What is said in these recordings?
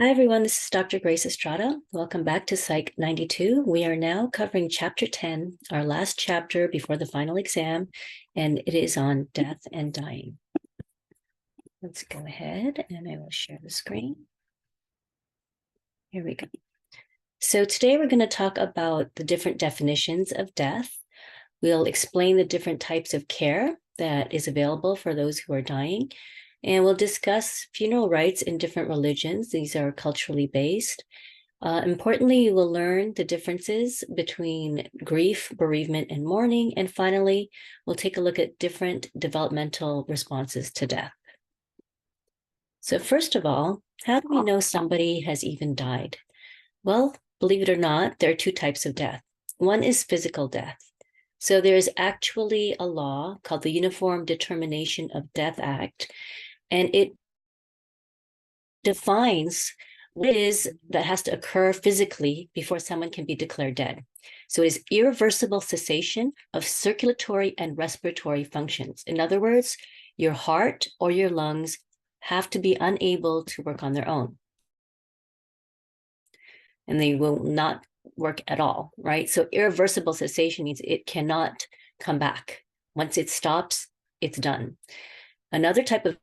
Hi, everyone. This is Dr. Grace Estrada. Welcome back to Psych 92. We are now covering Chapter 10, our last chapter before the final exam, and it is on death and dying. Let's go ahead and I will share the screen. Here we go. So today we're going to talk about the different definitions of death. We'll explain the different types of care that is available for those who are dying. And we'll discuss funeral rites in different religions. These are culturally based. Importantly, you will learn the differences between grief, bereavement, and mourning. And finally, we'll take a look at different developmental responses to death. So first of all, how do we know somebody has even died? Well, believe it or not, there are two types of death. One is physical death. So there is actually a law called the Uniform Determination of Death Act, and it defines what it is that has to occur physically before someone can be declared dead. So it is irreversible cessation of circulatory and respiratory functions. In other words, your heart or your lungs have to be unable to work on their own. And they will not work at all, right? So irreversible cessation means it cannot come back. Once it stops, it's done. Another type of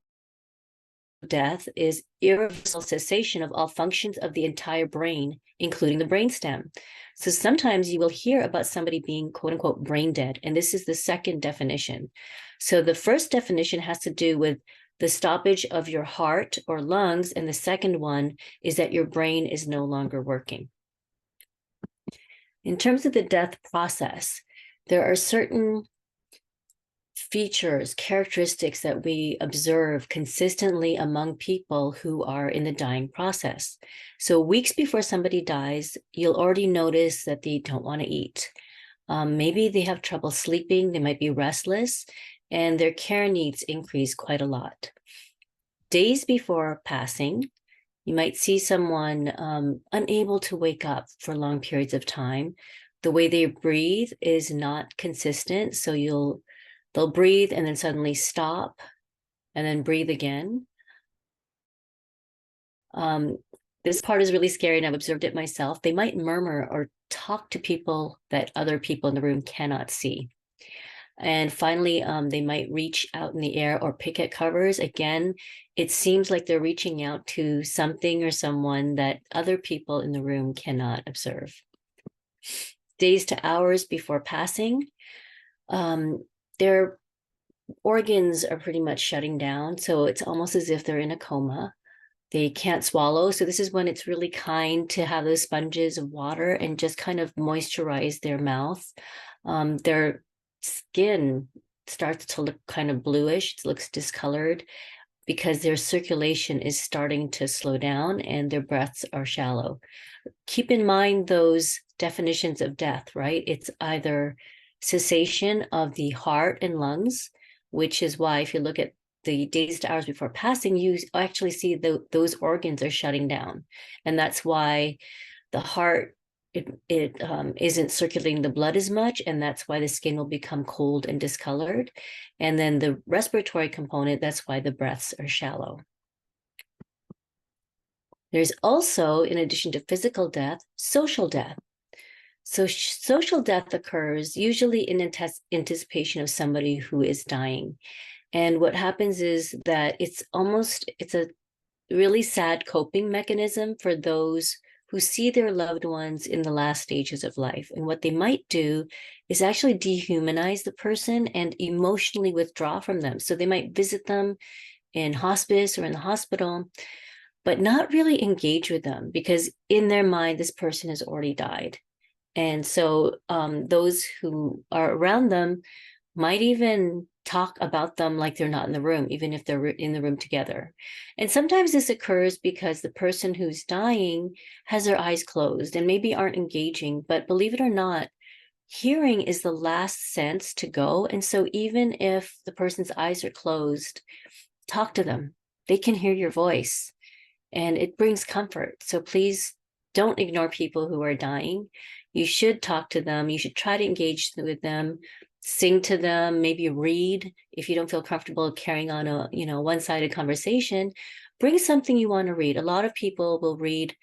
death is irreversible cessation of all functions of the entire brain, including the brainstem. So sometimes you will hear about somebody being quote unquote brain dead, and this is the second definition. So the first definition has to do with the stoppage of your heart or lungs, and the second one is that your brain is no longer working. In terms of the death process, there are certain features, characteristics that we observe consistently among people who are in the dying process. So weeks before somebody dies, you'll already notice that they don't want to eat. Maybe they have trouble sleeping, they might be restless, and their care needs increase quite a lot. Days before passing, you might see someone unable to wake up for long periods of time. The way they breathe is not consistent, so they'll breathe and then suddenly stop and then breathe again. This part is really scary, and I've observed it myself. They might murmur or talk to people that other people in the room cannot see. And finally, they might reach out in the air or pick at covers. Again, it seems like they're reaching out to something or someone that other people in the room cannot observe. Days to hours before passing, their organs are pretty much shutting down. So it's almost as if they're in a coma. They can't swallow. So this is when it's really kind to have those sponges of water and just kind of moisturize their mouth. Their skin starts to look kind of bluish. It looks discolored because their circulation is starting to slow down and their breaths are shallow. Keep in mind those definitions of death, right? It's either cessation of the heart and lungs, which is why if you look at the days to hours before passing, you actually see those organs are shutting down. And that's why the heart, it isn't circulating the blood as much, and that's why the skin will become cold and discolored. And then the respiratory component, that's why the breaths are shallow. There's also, in addition to physical death, social death. So social death occurs usually in anticipation of somebody who is dying. And what happens is that it's a really sad coping mechanism for those who see their loved ones in the last stages of life. And what they might do is actually dehumanize the person and emotionally withdraw from them. So they might visit them in hospice or in the hospital, but not really engage with them because in their mind, this person has already died. And so those who are around them might even talk about them like they're not in the room, even if they're in the room together. And sometimes this occurs because the person who's dying has their eyes closed and maybe aren't engaging, but believe it or not, hearing is the last sense to go. And so even if the person's eyes are closed, talk to them. They can hear your voice and it brings comfort. So please don't ignore people who are dying. You should talk to them. You should try to engage with them, sing to them, maybe read if you don't feel comfortable carrying on a one-sided conversation, bring something you want to read. A lot of people will read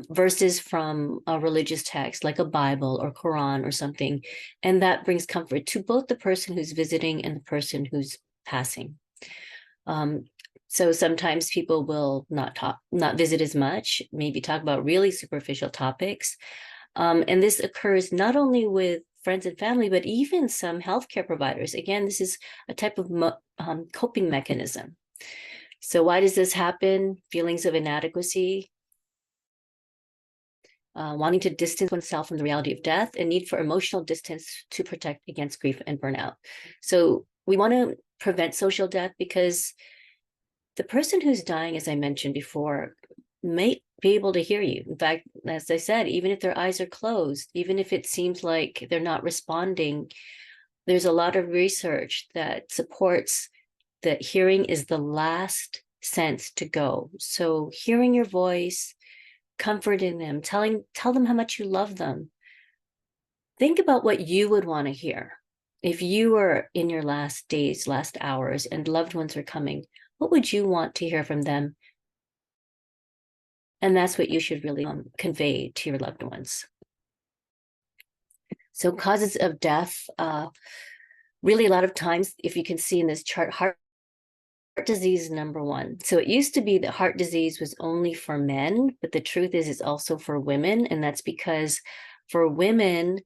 verses from a religious text like a Bible or Quran or something, and that brings comfort to both the person who's visiting and the person who's passing. So sometimes people will not visit as much, maybe talk about really superficial topics. And this occurs not only with friends and family, but even some healthcare providers. Again, this is a type of coping mechanism. So why does this happen? Feelings of inadequacy, wanting to distance oneself from the reality of death, and need for emotional distance to protect against grief and burnout. So we want to prevent social death because the person who's dying, as I mentioned before, may be able to hear you. In fact, as I said, even if their eyes are closed, even if it seems like they're not responding, there's a lot of research that supports that hearing is the last sense to go. So hearing your voice, comforting them, tell them how much you love them. Think about what you would want to hear. If you were in your last days, last hours, and loved ones are coming, what would you want to hear from them? And that's what you should really convey to your loved ones. So causes of death, really a lot of times, if you can see in this chart, heart disease is number one. So it used to be that heart disease was only for men, but the truth is it's also for women. And that's because for women,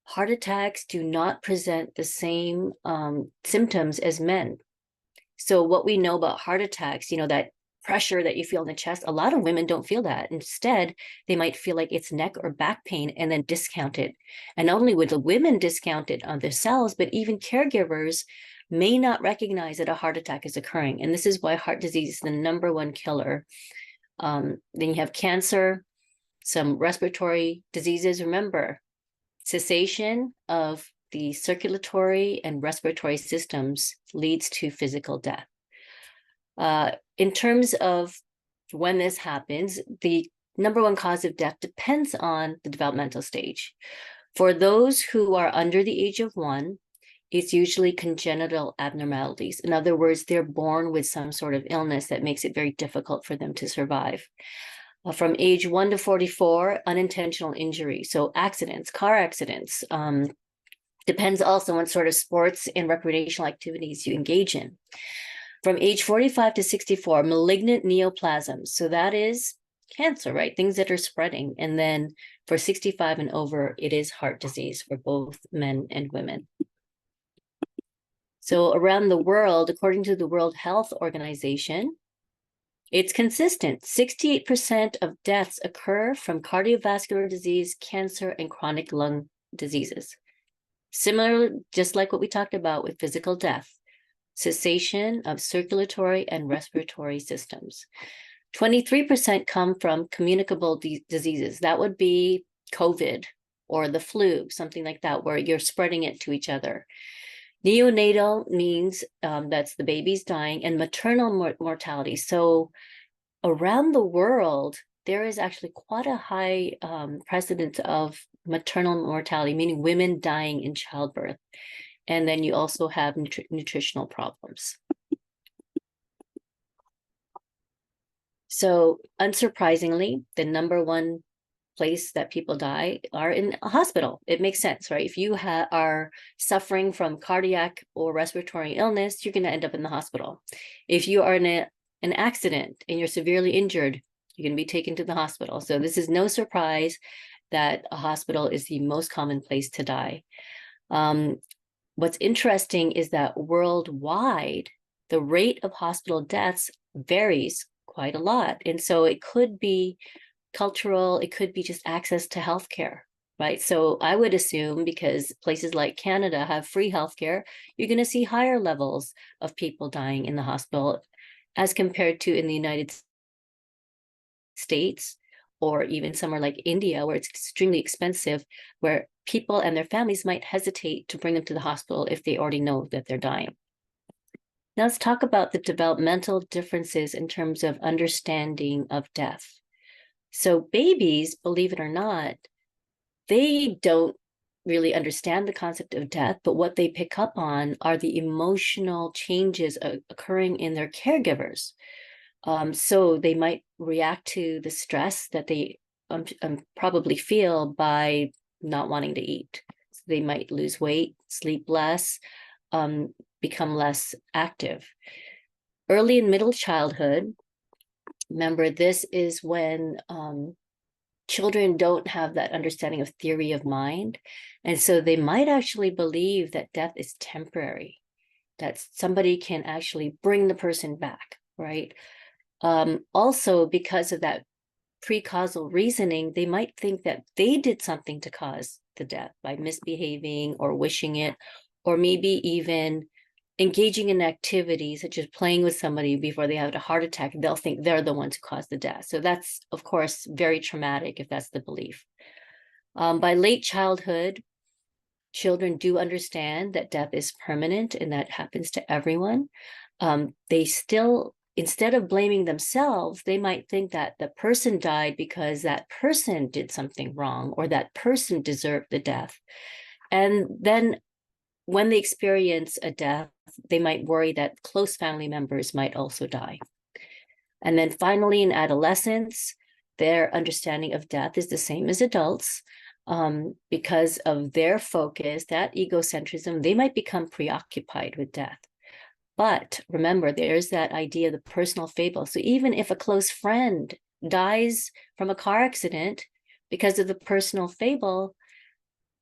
heart attacks do not present the same symptoms as men. So what we know about heart attacks, that pressure that you feel in the chest, a lot of women don't feel that. Instead, they might feel like it's neck or back pain and then discount it. And not only would the women discount it on themselves, but even caregivers may not recognize that a heart attack is occurring. And this is why heart disease is the number one killer. Then you have cancer, some respiratory diseases. Remember, cessation of the circulatory and respiratory systems leads to physical death. In terms of when this happens, the number one cause of death depends on the developmental stage. For those who are under the age of 1, it's usually congenital abnormalities. In other words, they're born with some sort of illness that makes it very difficult for them to survive. From age 1 to 44, unintentional injury. So accidents, car accidents, depends also on sort of sports and recreational activities you engage in. From age 45 to 64, malignant neoplasms. So that is cancer, right? Things that are spreading. And then for 65 and over, it is heart disease for both men and women. So around the world, according to the World Health Organization, it's consistent. 68% of deaths occur from cardiovascular disease, cancer, and chronic lung diseases. Similar, just like what we talked about with physical death, cessation of circulatory and respiratory systems. 23% come from communicable diseases. That would be COVID or the flu, something like that, where you're spreading it to each other. Neonatal means that's the baby's dying, and maternal mortality. So around the world, there is actually quite a high precedence of maternal mortality, meaning women dying in childbirth. And then you also have nutritional problems. So unsurprisingly, the number one place that people die are in a hospital. It makes sense, right? If you are suffering from cardiac or respiratory illness, you're going to end up in the hospital. If you are in an accident and you're severely injured, you're going to be taken to the hospital. So this is no surprise that a hospital is the most common place to die. What's interesting is that worldwide, the rate of hospital deaths varies quite a lot. And so it could be cultural, it could be just access to healthcare, right? So I would assume because places like Canada have free healthcare, you're going to see higher levels of people dying in the hospital as compared to in the United States or even somewhere like India, where it's extremely expensive, where people and their families might hesitate to bring them to the hospital if they already know that they're dying. Now let's talk about the developmental differences in terms of understanding of death. So babies, believe it or not, they don't really understand the concept of death, but what they pick up on are the emotional changes occurring in their caregivers. So they might react to the stress that they probably feel by not wanting to eat. So they might lose weight, sleep less, become less active. Early and middle childhood, remember, this is when children don't have that understanding of theory of mind. And so they might actually believe that death is temporary, that somebody can actually bring the person back, right? Also, because of that pre-causal reasoning, they might think that they did something to cause the death by misbehaving or wishing it, or maybe even engaging in activities such as playing with somebody before they have a heart attack. They'll think they're the ones who caused the death. So that's, of course, very traumatic if that's the belief. By late childhood, children do understand that death is permanent and that happens to everyone. They still, instead of blaming themselves, they might think that the person died because that person did something wrong or that person deserved the death. And then when they experience a death, they might worry that close family members might also die. And then finally, in adolescence, their understanding of death is the same as adults. Because of their focus, that egocentrism, they might become preoccupied with death. But remember, there's that idea of the personal fable. So even if a close friend dies from a car accident because of the personal fable,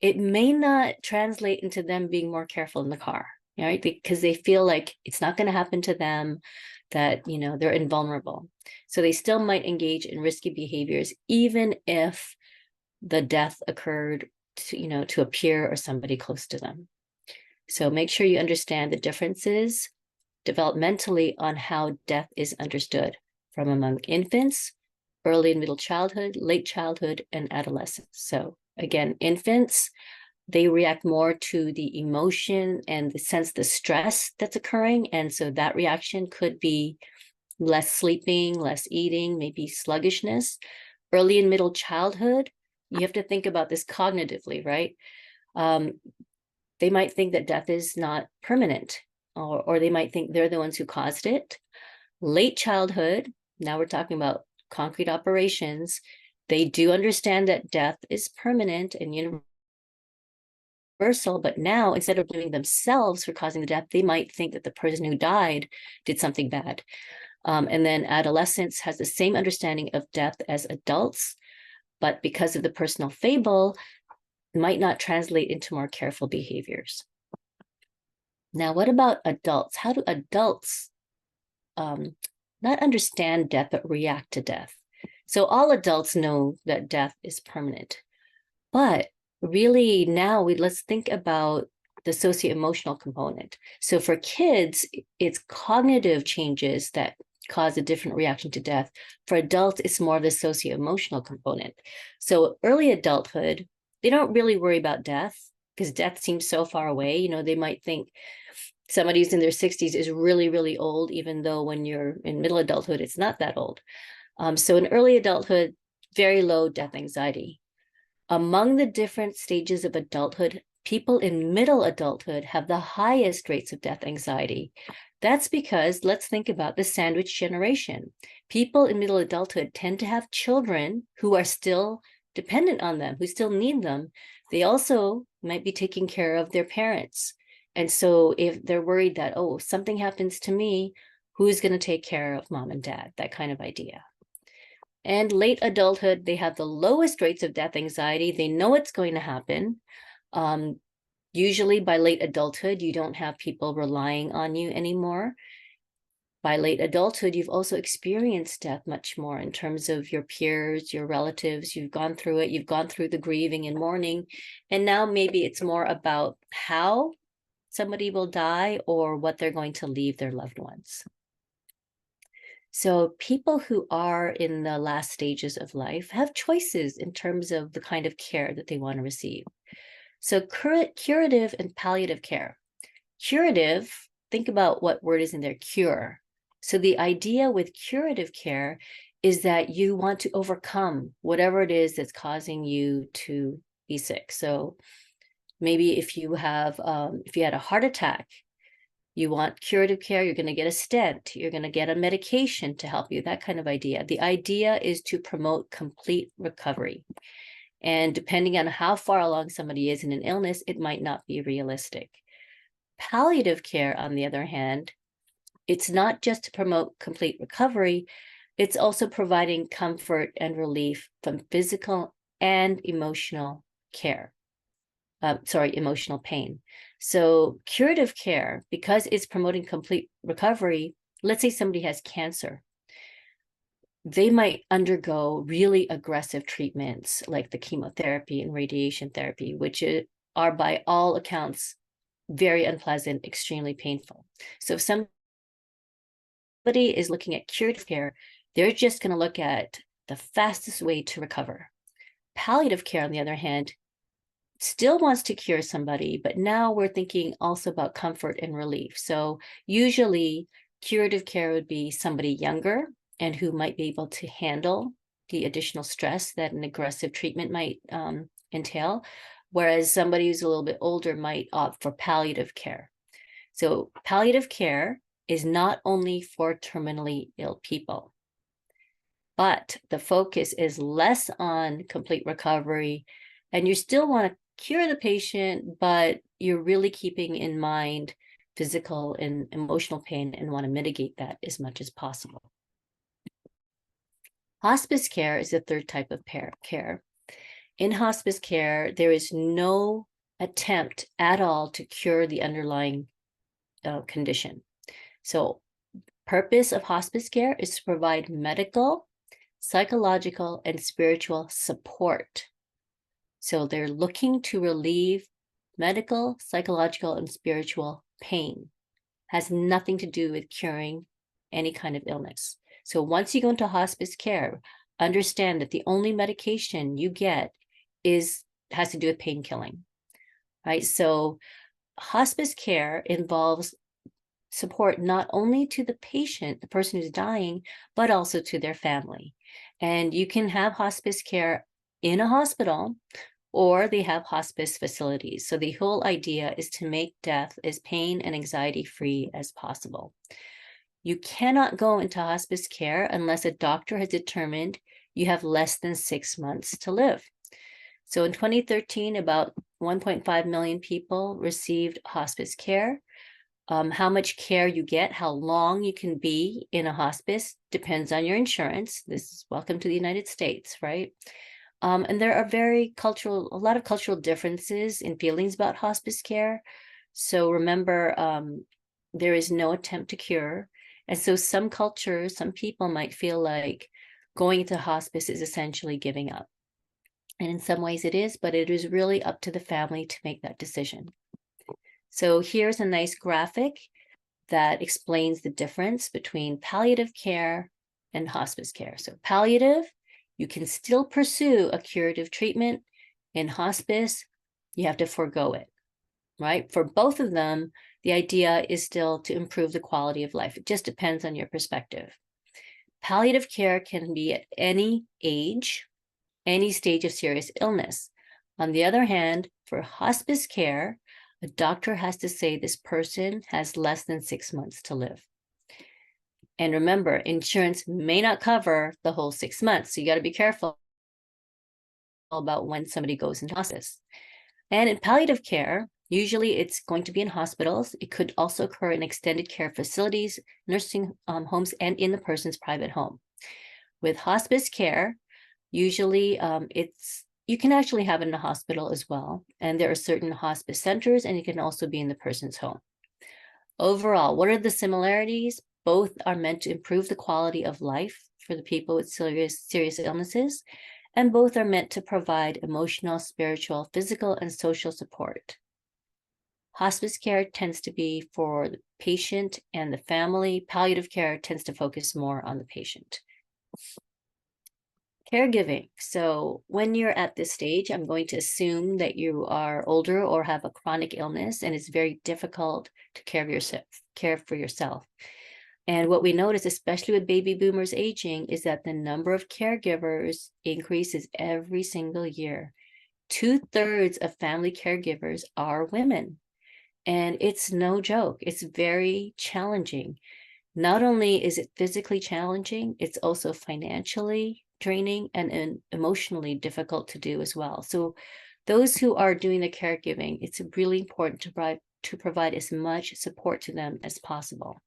it may not translate into them being more careful in the car, right? Because they feel like it's not going to happen to them, that, they're invulnerable. So they still might engage in risky behaviors, even if the death occurred to a peer or somebody close to them. So make sure you understand the differences developmentally on how death is understood from among infants, early and middle childhood, late childhood, and adolescence. So again, infants, they react more to the emotion and the sense, the stress that's occurring. And so that reaction could be less sleeping, less eating, maybe sluggishness. Early and middle childhood, you have to think about this cognitively, right? They might think that death is not permanent, or they might think they're the ones who caused it. Late childhood, now we're talking about concrete operations, they do understand that death is permanent and universal, but now instead of blaming themselves for causing the death, they might think that the person who died did something bad. And then adolescence has the same understanding of death as adults, but because of the personal fable, might not translate into more careful behaviors. Now, what about adults? How do adults not understand death, but react to death? So all adults know that death is permanent, but really now let's think about the socio-emotional component. So for kids, it's cognitive changes that cause a different reaction to death. For adults, it's more of the socio-emotional component. So early adulthood, they don't really worry about death because death seems so far away. They might think somebody who's in their 60s is really, really old, even though when you're in middle adulthood, it's not that old. So in early adulthood, very low death anxiety. Among the different stages of adulthood, people in middle adulthood have the highest rates of death anxiety. That's because let's think about the sandwich generation. People in middle adulthood tend to have children who are still dependent on them, who still need them. They also might be taking care of their parents. And so if they're worried that, oh, something happens to me, who's going to take care of mom and dad? That kind of idea. And late adulthood, they have the lowest rates of death anxiety. They know it's going to happen. Usually by late adulthood, you don't have people relying on you anymore. By late adulthood, you've also experienced death much more in terms of your peers, your relatives. You've gone through it. You've gone through the grieving and mourning. And now maybe it's more about how somebody will die or what they're going to leave their loved ones. So people who are in the last stages of life have choices in terms of the kind of care that they want to receive. So curative and palliative care. Curative, think about what word is in there, cure. So the idea with curative care is that you want to overcome whatever it is that's causing you to be sick. So maybe if you had a heart attack, You want curative care, you're going to get a stent, you're going to get a medication to help you, that kind of idea. The idea is to promote complete recovery. And depending on how far along somebody is in an illness, it might not be realistic. Palliative care, on the other hand, it's not just to promote complete recovery, it's also providing comfort and relief from physical and emotional care. Emotional pain. So curative care, because it's promoting complete recovery, let's say somebody has cancer, they might undergo really aggressive treatments like the chemotherapy and radiation therapy, which are by all accounts very unpleasant, extremely painful. So if somebody is looking at curative care, they're just going to look at the fastest way to recover. Palliative care, on the other hand, still wants to cure somebody, but now we're thinking also about comfort and relief. So usually curative care would be somebody younger and who might be able to handle the additional stress that an aggressive treatment might entail, whereas somebody who's a little bit older might opt for palliative care. So palliative care is not only for terminally ill people, but the focus is less on complete recovery, and you still want to cure the patient, but you're really keeping in mind physical and emotional pain and want to mitigate that as much as possible. Hospice care is the third type of care. In hospice care, there is no attempt at all to cure the underlying condition. So purpose of hospice care is to provide medical, psychological, and spiritual support. So they're looking to relieve medical, psychological, and spiritual pain. Has nothing to do with curing any kind of illness. So once you go into hospice care, understand that the only medication you get has to do with pain killing, right? So hospice care involves support not only to the patient, the person who's dying, but also to their family. And you can have hospice care in a hospital, or they have hospice facilities. So the whole idea is to make death as pain and anxiety free as possible. You cannot go into hospice care unless a doctor has determined you have less than 6 months to live. So in 2013, about 1.5 million people received hospice care. How much care you get, how long you can be in a hospice depends on your insurance. This is welcome to the United States, right? And there are a lot of cultural differences in feelings about hospice care. So remember, there is no attempt to cure. And so some cultures, some people might feel like going into hospice is essentially giving up. And in some ways it is, but it is really up to the family to make that decision. So here's a nice graphic that explains the difference between palliative care and hospice care. So palliative, you can still pursue a curative treatment. In hospice, you have to forego it, right? For both of them, the idea is still to improve the quality of life. It just depends on your perspective. Palliative care can be at any age, any stage of serious illness. On the other hand, for hospice care, a doctor has to say this person has less than 6 months to live. And remember, insurance may not cover the whole 6 months. So you got to be careful about when somebody goes into hospice. And in palliative care, usually it's going to be in hospitals. It could also occur in extended care facilities, nursing homes, and in the person's private home. With hospice care, usually you can actually have it in a hospital as well. And there are certain hospice centers, and it can also be in the person's home. Overall, what are the similarities? Both are meant to improve the quality of life for the people with serious illnesses, and both are meant to provide emotional, spiritual, physical, and social support. Hospice care tends to be for the patient and the family. Palliative care tends to focus more on the patient. Caregiving. So when you're at this stage, I'm going to assume that you are older or have a chronic illness, and it's very difficult to care for yourself. And what we notice, especially with baby boomers aging, is that the number of caregivers increases every single year. 2/3 of family caregivers are women. And it's no joke. It's very challenging. Not only is it physically challenging, it's also financially draining and emotionally difficult to do as well. So those who are doing the caregiving, it's really important to provide as much support to them as possible.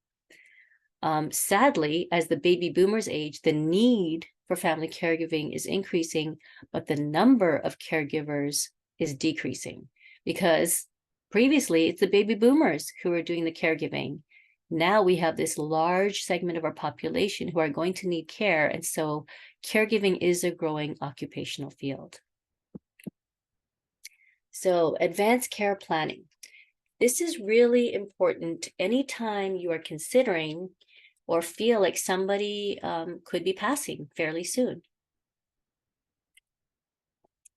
Sadly, as the baby boomers age, the need for family caregiving is increasing, but the number of caregivers is decreasing because previously it's the baby boomers who are doing the caregiving. Now we have this large segment of our population who are going to need care. And so caregiving is a growing occupational field. So advanced care planning. This is really important anytime you are considering or feel like somebody could be passing fairly soon.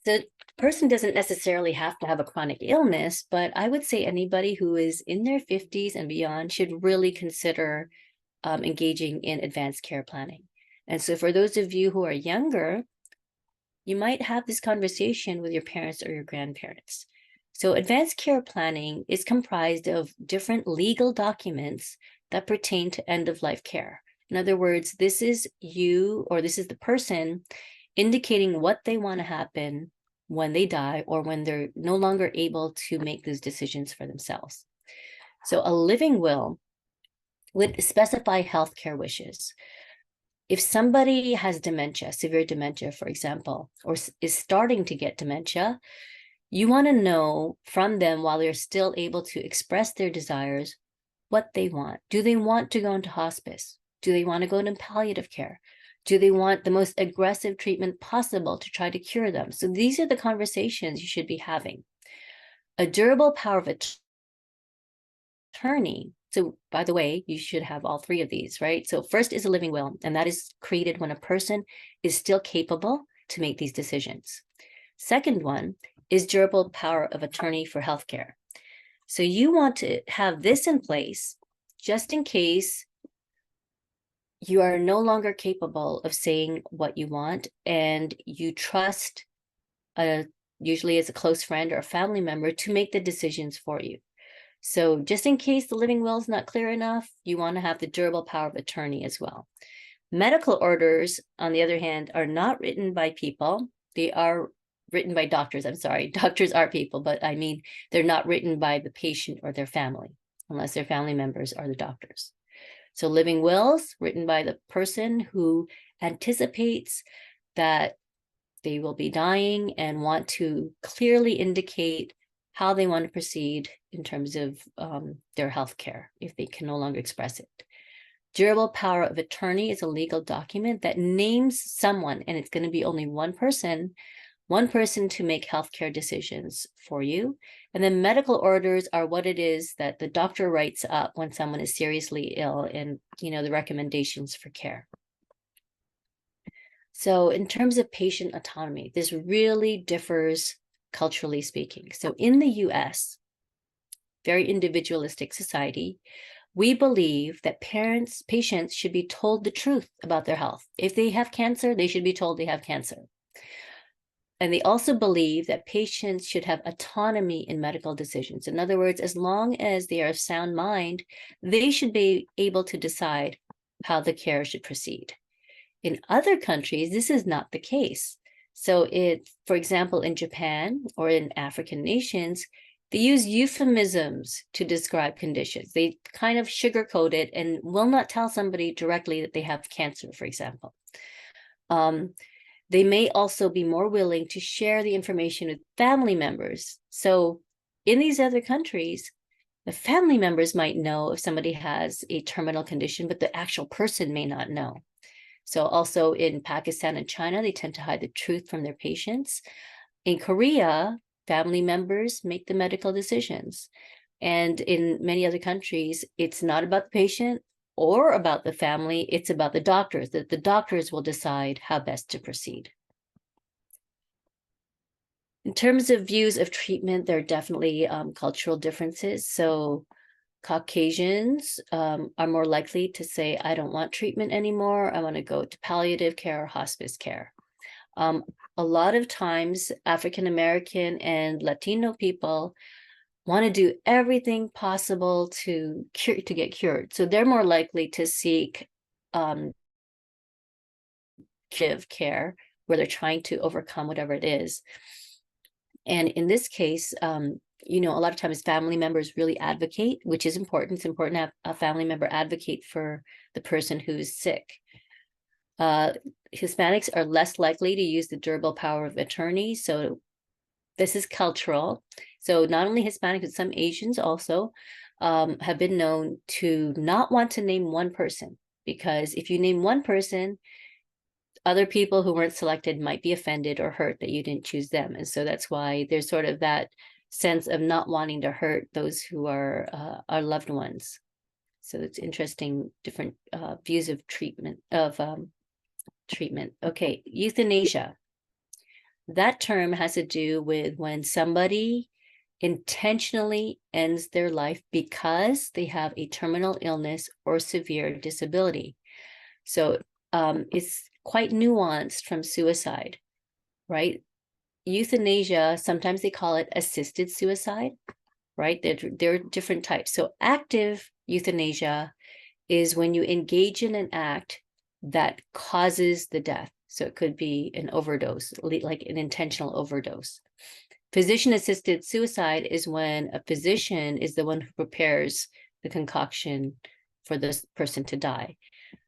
The person doesn't necessarily have to have a chronic illness, but I would say anybody who is in their 50s and beyond should really consider engaging in advanced care planning. And so for those of you who are younger, you might have this conversation with your parents or your grandparents. So advanced care planning is comprised of different legal documents that pertain to end-of-life care. In other words, this is you, or this is the person indicating what they want to happen when they die or when they're no longer able to make those decisions for themselves. So a living will would specify healthcare wishes. If somebody has dementia, severe dementia, for example, or is starting to get dementia, you want to know from them while they're still able to express their desires, what they want. Do they want to go into hospice? Do they want to go into palliative care? Do they want the most aggressive treatment possible to try to cure them? So these are the conversations you should be having. A durable power of attorney. So by the way, you should have all three of these, right? So first is a living will, and that is created when a person is still capable to make these decisions. Second one is durable power of attorney for healthcare. So you want to have this in place just in case you are no longer capable of saying what you want and you trust usually as a close friend or a family member to make the decisions for you. So just in case the living will is not clear enough, you want to have the durable power of attorney as well. Medical orders, on the other hand, are not written by people. They are written by doctors. I'm sorry, doctors are people, but I mean, they're not written by the patient or their family, unless their family members are the doctors. So living wills written by the person who anticipates that they will be dying and want to clearly indicate how they want to proceed in terms of their health care if they can no longer express it. Durable power of attorney is a legal document that names someone, and it's going to be only one person to make healthcare decisions for you. And then medical orders are what it is that the doctor writes up when someone is seriously ill and, the recommendations for care. So in terms of patient autonomy, this really differs culturally speaking. So in the US, very individualistic society, we believe that patients should be told the truth about their health. If they have cancer, they should be told they have cancer. And they also believe that patients should have autonomy in medical decisions. In other words, as long as they are of sound mind, they should be able to decide how the care should proceed. In other countries, this is not the case. So for example, in Japan or in African nations, they use euphemisms to describe conditions. They kind of sugarcoat it and will not tell somebody directly that they have cancer, for example. They may also be more willing to share the information with family members. So in these other countries, the family members might know if somebody has a terminal condition, but the actual person may not know. So also in Pakistan and China, they tend to hide the truth from their patients. In Korea, family members make the medical decisions. And in many other countries, it's not about the patient or about the family, it's about the doctors, that the doctors will decide how best to proceed. In terms of views of treatment, there are definitely cultural differenes. So Caucasians are more likely to say, I don't want treatment anymore. I want to go to palliative care or hospice care. A lot of times, African-American and Latino people want to do everything possible to get cured. So they're more likely to seek care where they're trying to overcome whatever it is. And in this case, you know, a lot of times family members really advocate, which is important. It's important to have a family member advocate for the person who's sick. Hispanics are less likely to use the durable power of attorney. So this is cultural. So not only Hispanic, but some Asians also have been known to not want to name one person, because if you name one person, other people who weren't selected might be offended or hurt that you didn't choose them. And so that's why there's sort of that sense of not wanting to hurt those who are our loved ones. So it's interesting, different views of treatment. Okay, euthanasia. That term has to do with when somebody intentionally ends their life because they have a terminal illness or severe disability. So it's quite nuanced from suicide, right? Euthanasia, sometimes they call it assisted suicide, right? There are different types. So active euthanasia is when you engage in an act that causes the death. So it could be an overdose, like an intentional overdose. Physician-assisted suicide is when a physician is the one who prepares the concoction for this person to die.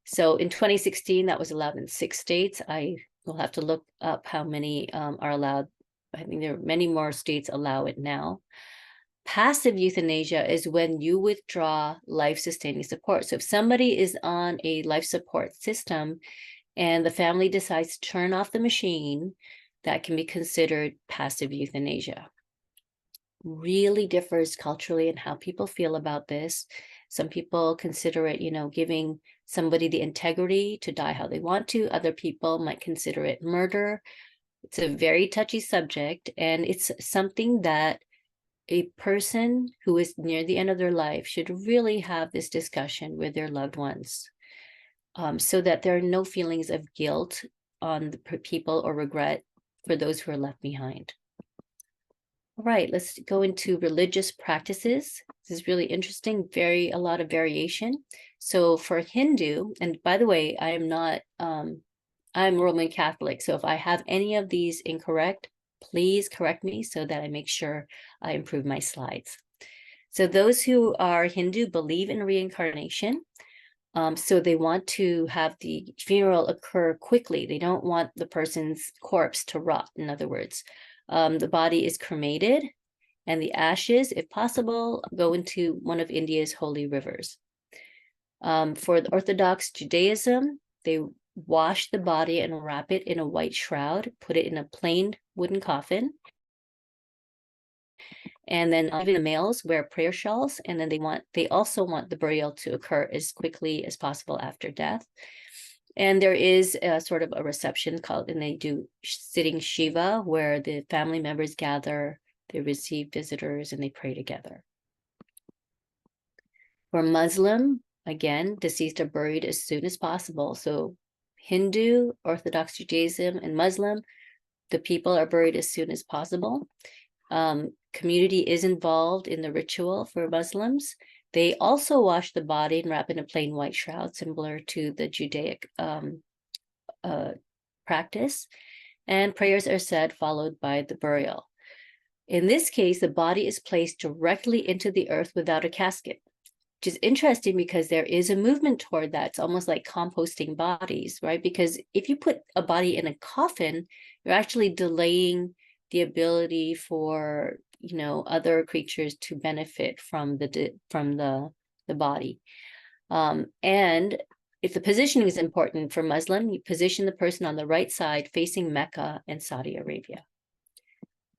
So in 2016, that was allowed in 6 states. I will have to look up how many are allowed. I think there are many more states allow it now. Passive euthanasia is when you withdraw life-sustaining support. So if somebody is on a life support system and the family decides to turn off the machine, that can be considered passive euthanasia. Really differs culturally in how people feel about this. Some people consider it, you know, giving somebody the integrity to die how they want to. Other people might consider it murder. It's a very touchy subject, and it's something that a person who is near the end of their life should really have this discussion with their loved ones, so that there are no feelings of guilt on the people or regret for those who are left behind. All right, let's go into religious practices. This is really interesting, a lot of variation. So for Hindu, and by the way, I am not, I'm Roman Catholic. So if I have any of these incorrect, please correct me so that I make sure I improve my slides. So those who are Hindu believe in reincarnation. So they want to have the funeral occur quickly. They don't want the person's corpse to rot, in other words. The body is cremated, and the ashes, if possible, go into one of India's holy rivers. For the Orthodox Judaism, they wash the body and wrap it in a white shroud, put it in a plain wooden coffin. And then even the males wear prayer shawls, and then they also want the burial to occur as quickly as possible after death. And there is a sort of a reception called, and they do sitting Shiva, where the family members gather, they receive visitors, and they pray together. For Muslim, again, deceased are buried as soon as possible. So Hindu, Orthodox Judaism, and Muslim, the people are buried as soon as possible. Community is involved in the ritual for Muslims. They also wash the body and wrap in a plain white shroud, similar to the Judaic practice. And prayers are said, followed by the burial. In this case, the body is placed directly into the earth without a casket, which is interesting because there is a movement toward that. It's almost like composting bodies, right? Because if you put a body in a coffin, you're actually delaying the ability for, you know, other creatures to benefit from the body. And if the positioning is important for Muslim, you position the person on the right side facing Mecca and Saudi Arabia.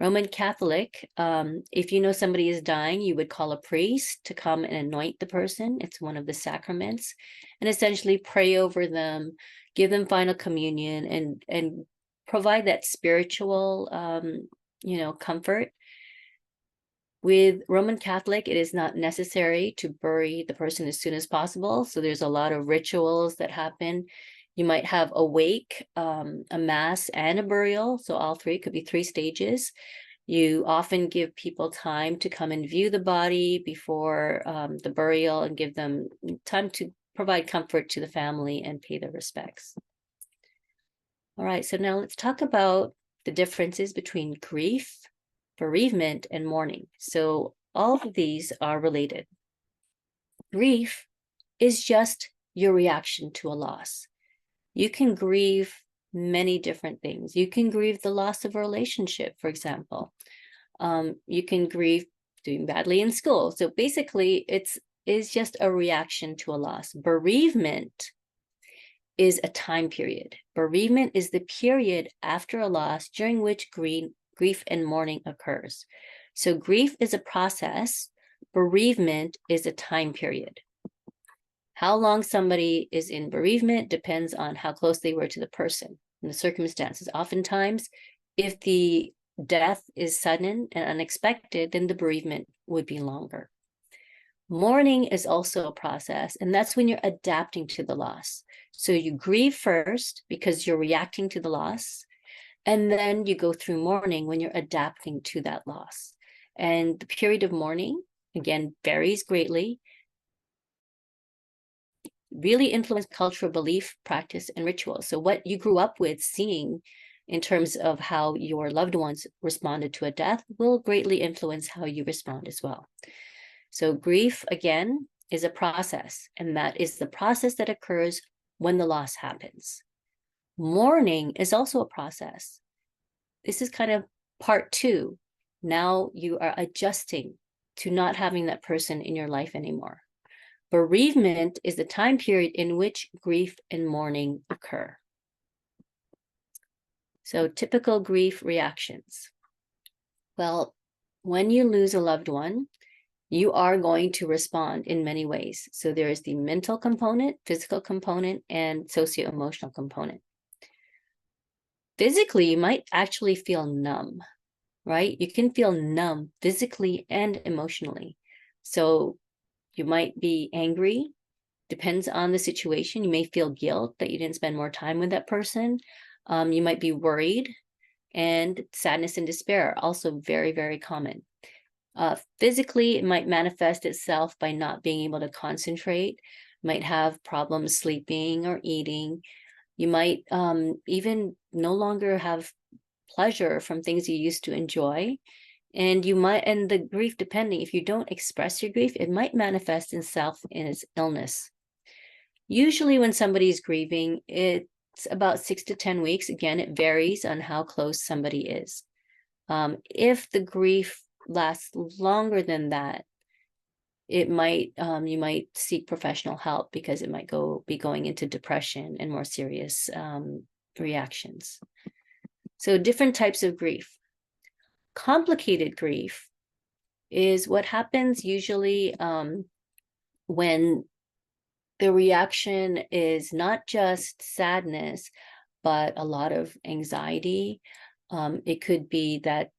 Roman Catholic, if you know somebody is dying, you would call a priest to come and anoint the person. It's one of the sacraments, and essentially pray over them, give them final communion, and provide that spiritual, you know, comfort. With Roman Catholic, it is not necessary to bury the person as soon as possible. So there's a lot of rituals that happen. You might have a wake, a mass, and a burial. So all three, could be 3 stages. You often give people time to come and view the body before the burial and give them time to provide comfort to the family and pay their respects. All right, so now let's talk about the differences between grief, bereavement, and mourning. So all of these are related. Grief is just your reaction to a loss. You can grieve many different things. You can grieve the loss of a relationship, for example. You can grieve doing badly in school. So basically, is just a reaction to a loss. Bereavement is a time period. Bereavement is the period after a loss during which grief and mourning occurs. So grief is a process. Bereavement is a time period. How long somebody is in bereavement depends on how close they were to the person and the circumstances. Oftentimes, if the death is sudden and unexpected, then the bereavement would be longer. Mourning is also a process, and that's when you're adapting to the loss. So you grieve first because you're reacting to the loss, and then you go through mourning when you're adapting to that loss. And the period of mourning, again, varies greatly. Really influence cultural belief, practice, and rituals. So what you grew up with seeing in terms of how your loved ones responded to a death will greatly influence how you respond as well. So grief, again, is a process, and that is the process that occurs when the loss happens. Mourning is also a process. This is kind of part two. Now you are adjusting to not having that person in your life anymore. Bereavement is the time period in which grief and mourning occur. So typical grief reactions. Well, when you lose a loved one, you are going to respond in many ways. So there is the mental component, physical component, and socio-emotional component. Physically, you might actually feel numb, right? You can feel numb physically and emotionally. So you might be angry, depends on the situation. You may feel guilt that you didn't spend more time with that person. You might be worried, and sadness and despair are also very, very common. Physically, it might manifest itself by not being able to concentrate, might have problems sleeping or eating. You might even no longer have pleasure from things you used to enjoy. And you might, and the grief, depending, if you don't express your grief, it might manifest itself as illness. Usually when somebody's grieving, it's about 6 to 10 weeks. Again, it varies on how close somebody is. If the grief lasts longer than that, it might you might seek professional help because it might be going into depression and more serious reactions. So different types of grief. Complicated grief is what happens usually when the reaction is not just sadness, but a lot of anxiety. It could be that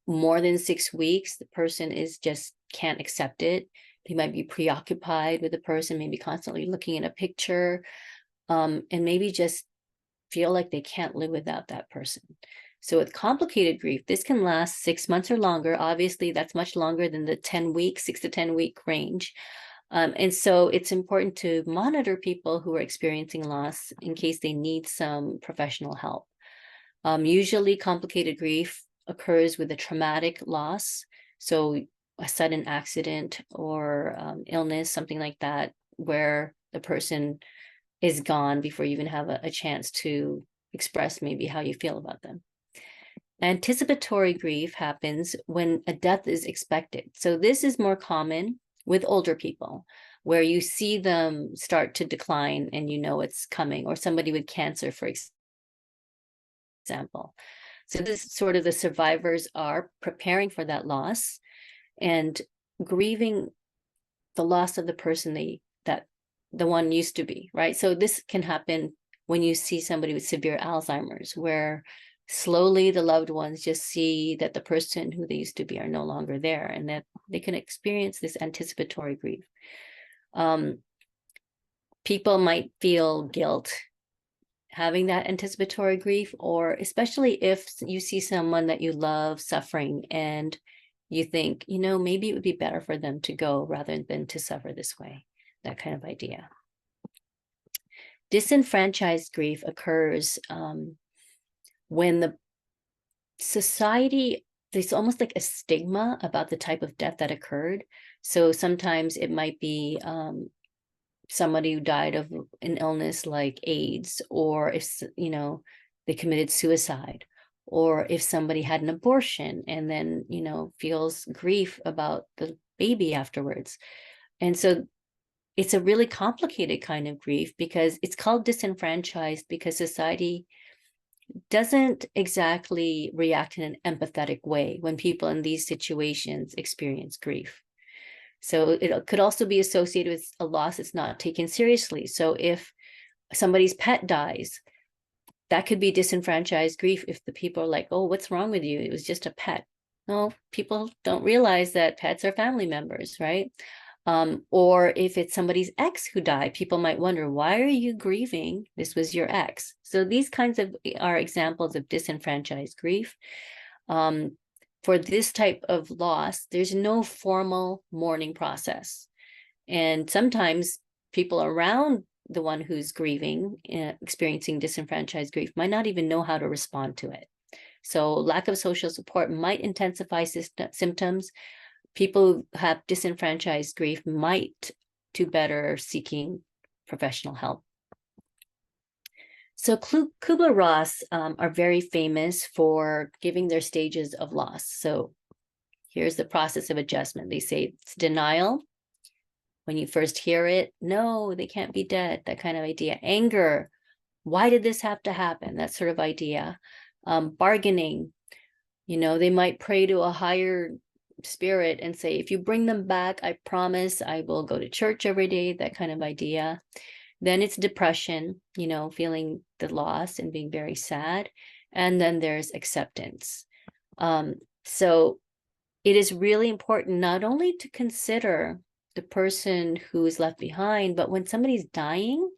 more than 6 weeks, the person just can't accept it. They might be preoccupied with the person, maybe constantly looking at a picture, and maybe just feel like they can't live without that person. So with complicated grief, this can last 6 months or longer. Obviously, that's much longer than the 6 to 10 week range. And so it's important to monitor people who are experiencing loss in case they need some professional help. Usually complicated grief occurs with a traumatic loss. So a sudden accident or illness, something like that, where the person is gone before you even have a chance to express maybe how you feel about them. Anticipatory grief happens when a death is expected. So this is more common with older people, where you see them start to decline and you know it's coming, or somebody with cancer, for example. So this is sort of the survivors are preparing for that loss and grieving the loss of the person that the one used to be, right? So this can happen when you see somebody with severe Alzheimer's, where slowly the loved ones just see that the person who they used to be are no longer there, and that they can experience this anticipatory grief. People might feel guilt having that anticipatory grief, or especially if you see someone that you love suffering and you think, maybe it would be better for them to go rather than to suffer this way, that kind of idea. Disenfranchised grief occurs when the society, there's almost like a stigma about the type of death that occurred. So sometimes it might be somebody who died of an illness like AIDS, or if, they committed suicide, or if somebody had an abortion and then, feels grief about the baby afterwards. And so it's a really complicated kind of grief because it's called disenfranchised because society doesn't exactly react in an empathetic way when people in these situations experience grief. So it could also be associated with a loss that's not taken seriously. So if somebody's pet dies, that could be disenfranchised grief if the people are like, oh, what's wrong with you? It was just a pet. No, people don't realize that pets are family members, right? Or if it's somebody's ex who died, people might wonder, why are you grieving? This was your ex. So these kinds of are examples of disenfranchised grief. For this type of loss, there's no formal mourning process. And sometimes people around the one who's grieving, experiencing disenfranchised grief, might not even know how to respond to it. So lack of social support might intensify symptoms. People who have disenfranchised grief might do better seeking professional help. So Kubler-Ross are very famous for giving their stages of loss. So here's the process of adjustment. They say it's denial. When you first hear it, no, they can't be dead, that kind of idea. Anger, why did this have to happen? That sort of idea. Bargaining, they might pray to a higher spirit and say, if you bring them back, I promise I will go to church every day, that kind of idea. Then it's depression, feeling the loss and being very sad. And then there's acceptance. So it is really important not only to consider the person who is left behind, but when somebody's dying,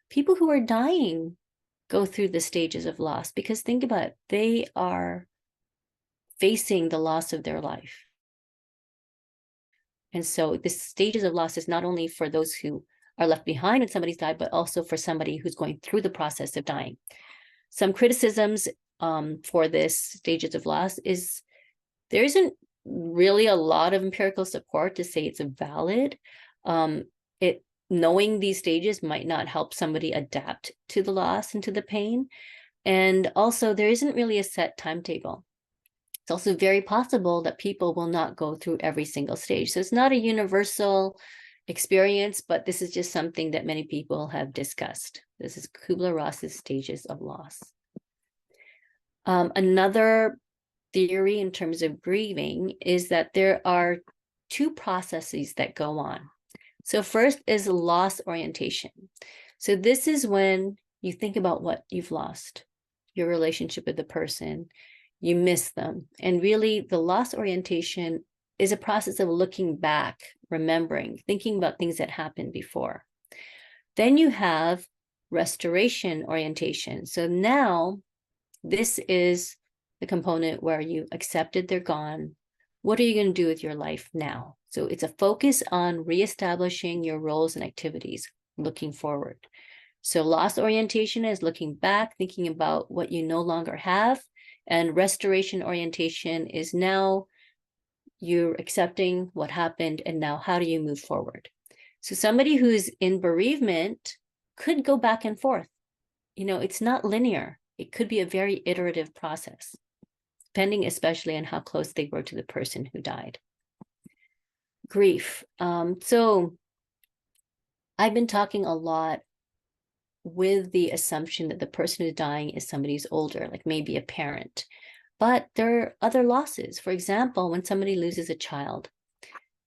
people who are dying go through the stages of loss, because think about it, they are facing the loss of their life. And so the stages of loss is not only for those who are left behind when somebody's died, but also for somebody who's going through the process of dying. Some criticisms for this stages of loss is there isn't really a lot of empirical support to say it's valid. Knowing these stages might not help somebody adapt to the loss and to the pain. And also there isn't really a set timetable. It's also very possible that people will not go through every single stage. So it's not a universal experience, but this is just something that many people have discussed. This is Kubler-Ross's stages of loss. Another theory in terms of grieving is that there are two processes that go on. So first is loss orientation. So this is when you think about what you've lost, your relationship with the person, you miss them. And really the loss orientation is a process of looking back, remembering, thinking about things that happened before. Then you have restoration orientation. So now this is the component where you accepted they're gone. What are you going to do with your life now? So it's a focus on reestablishing your roles and activities, looking forward. So loss orientation is looking back, thinking about what you no longer have. And restoration orientation is now you're accepting what happened, and now how do you move forward? So somebody who's in bereavement could go back and forth. It's not linear. It could be a very iterative process, depending especially on how close they were to the person who died. Grief. So I've been talking a lot with the assumption that the person who's dying is somebody who's older, like maybe a parent. But there are other losses. For example, when somebody loses a child,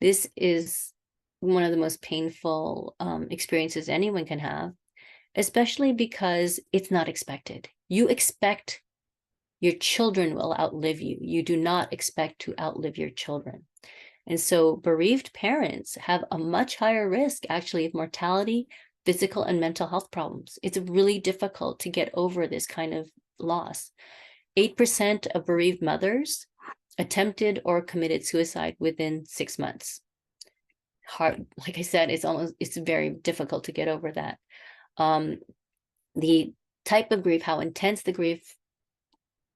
this is one of the most painful experiences anyone can have, especially because it's not expected. You expect your children will outlive you. You do not expect to outlive your children. And so bereaved parents have a much higher risk actually of mortality physical and mental health problems. It's really difficult to get over this kind of loss. 8% of bereaved mothers attempted or committed suicide within 6 months. Hard, like I said, it's very difficult to get over that. The type of grief, how intense the grief,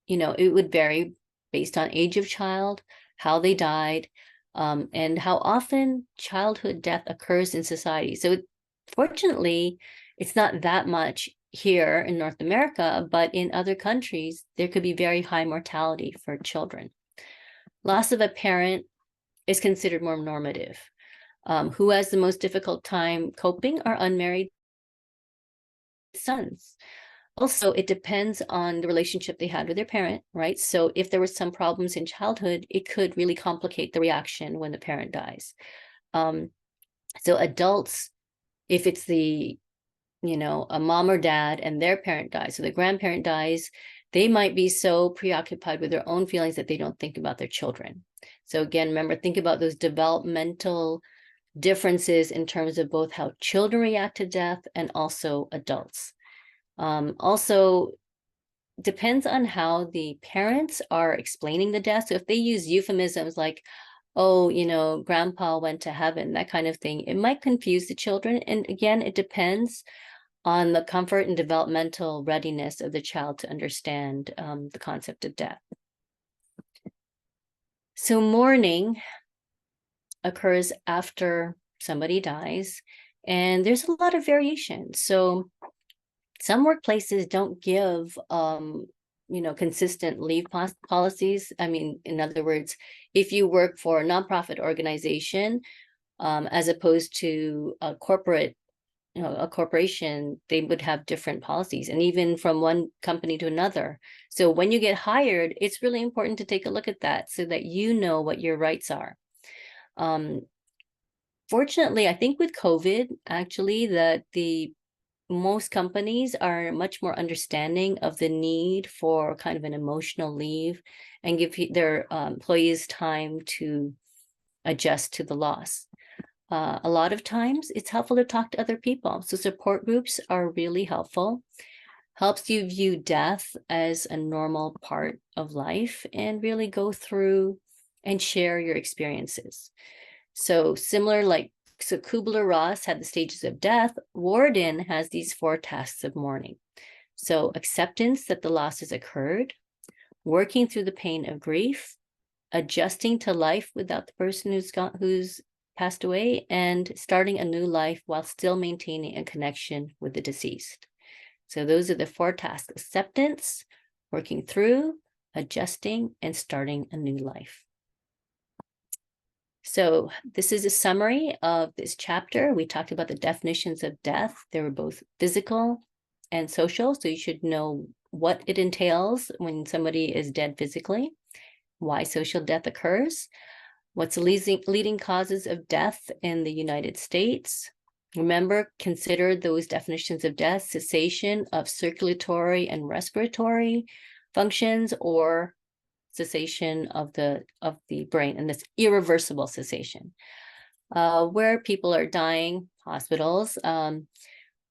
it would vary based on age of child, how they died, and how often childhood death occurs in society. So fortunately, it's not that much here in North America, but in other countries, there could be very high mortality for children. Loss of a parent is considered more normative. Who has the most difficult time coping are unmarried sons. Also, it depends on the relationship they had with their parent, right? So if there were some problems in childhood, it could really complicate the reaction when the parent dies. So adults, if it's a mom or dad and their parent dies, so the grandparent dies, they might be so preoccupied with their own feelings that they don't think about their children. So again, remember, think about those developmental differences in terms of both how children react to death and also adults. Also, depends on how the parents are explaining the death. So if they use euphemisms like, oh, grandpa went to heaven, that kind of thing, it might confuse the children. And again, it depends on the comfort and developmental readiness of the child to understand the concept of death. So mourning occurs after somebody dies, and there's a lot of variation. So some workplaces don't give consistent leave policies. I mean, in other words, if you work for a nonprofit organization, as opposed to a corporation, they would have different policies, and even from one company to another. So when you get hired, it's really important to take a look at that so that you know what your rights are. Fortunately, I think with COVID, actually, that most companies are much more understanding of the need for kind of an emotional leave and give their employees time to adjust to the loss. A lot of times it's helpful to talk to other people. So support groups are really helpful. Helps you view death as a normal part of life and really go through and share your experiences. So so Kubler-Ross had the stages of death. Worden has these 4 tasks of mourning. So acceptance that the loss has occurred, working through the pain of grief, adjusting to life without the person who's passed away, and starting a new life while still maintaining a connection with the deceased. So those are the 4 tasks: acceptance, working through, adjusting, and starting a new life. So this is a summary of this chapter. We talked about the definitions of death. They were both physical and social. So you should know what it entails when somebody is dead physically, why social death occurs, what's the leading causes of death in the United States. Remember, consider those definitions of death: cessation of circulatory and respiratory functions, or cessation of the brain, and this irreversible cessation. Where people are dying, hospitals,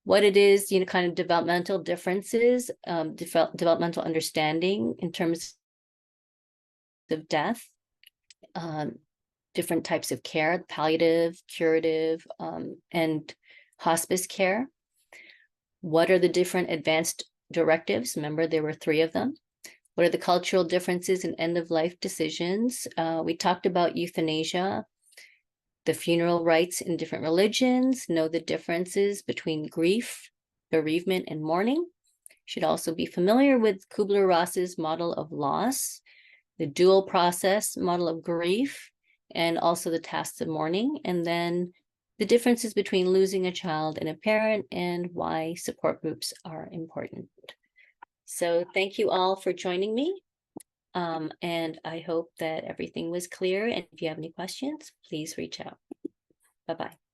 what it is, kind of developmental differences, developmental understanding in terms of death, different types of care, palliative, curative, and hospice care. What are the different advanced directives? Remember, there were 3 of them. What are the cultural differences in end-of-life decisions? We talked about euthanasia, the funeral rites in different religions, know the differences between grief, bereavement, and mourning. Should also be familiar with Kubler-Ross's model of loss, the dual process model of grief, and also the tasks of mourning, and then the differences between losing a child and a parent and why support groups are important. So thank you all for joining me. And I hope that everything was clear. And if you have any questions, please reach out. Bye-bye.